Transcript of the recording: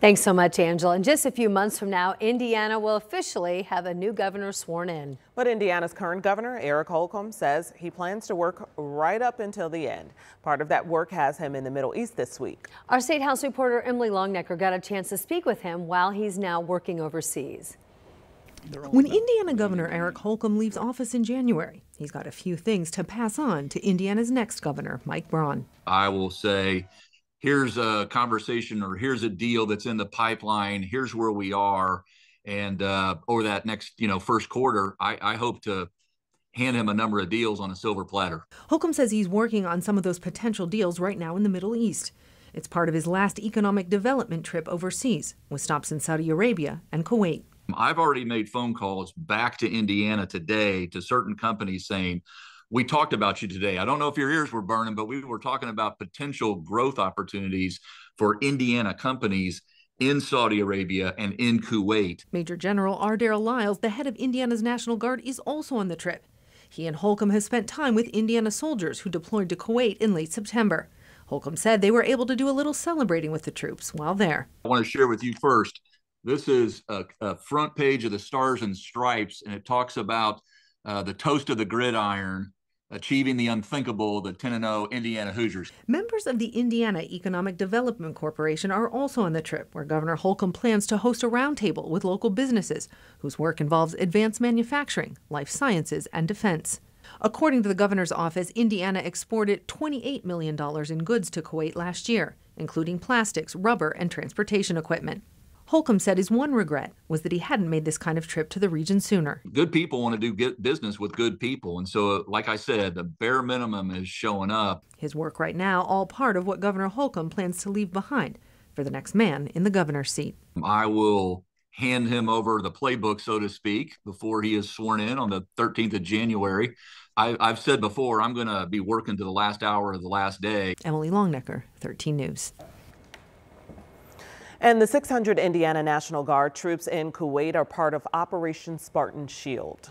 Thanks so much, Angela. In just a few months from now, Indiana will officially have a new governor sworn in. But Indiana's current governor, Eric Holcomb, says he plans to work right up until the end. Part of that work has him in the Middle East this week. Our State House reporter Emily Longnecker got a chance to speak with him while he's now working overseas. When Indiana Governor Eric Holcomb leaves office in January, he's got a few things to pass on to Indiana's next governor, Mike Braun. I will say, here's a conversation or here's a deal that's in the pipeline. Here's where we are. And over that next, first quarter, I hope to hand him a number of deals on a silver platter. Holcomb says he's working on some of those potential deals right now in the Middle East. It's part of his last economic development trip overseas, with stops in Saudi Arabia and Kuwait. I've already made phone calls back to Indiana today to certain companies saying, we talked about you today. I don't know if your ears were burning, but we were talking about potential growth opportunities for Indiana companies in Saudi Arabia and in Kuwait. Major General R. Darrell Lyles, the head of Indiana's National Guard, is also on the trip. He and Holcomb have spent time with Indiana soldiers who deployed to Kuwait in late September. Holcomb said they were able to do a little celebrating with the troops while there. I want to share with you first. This is a front page of the Stars and Stripes, and it talks about the toast of the gridiron, achieving the unthinkable, the 10-0 Indiana Hoosiers. Members of the Indiana Economic Development Corporation are also on the trip, where Governor Holcomb plans to host a roundtable with local businesses whose work involves advanced manufacturing, life sciences, and defense. According to the governor's office, Indiana exported $28 million in goods to Kuwait last year, including plastics, rubber, and transportation equipment. Holcomb said his one regret was that he hadn't made this kind of trip to the region sooner. Good people want to do business with good people. And so, like I said, the bare minimum is showing up. His work right now, all part of what Governor Holcomb plans to leave behind for the next man in the governor's seat. I will hand him over the playbook, so to speak, before he is sworn in on the 13th of January. I've said before, I'm going to be working to the last hour of the last day. Emily Longnecker, 13 News. And the 600 Indiana National Guard troops in Kuwait are part of Operation Spartan Shield.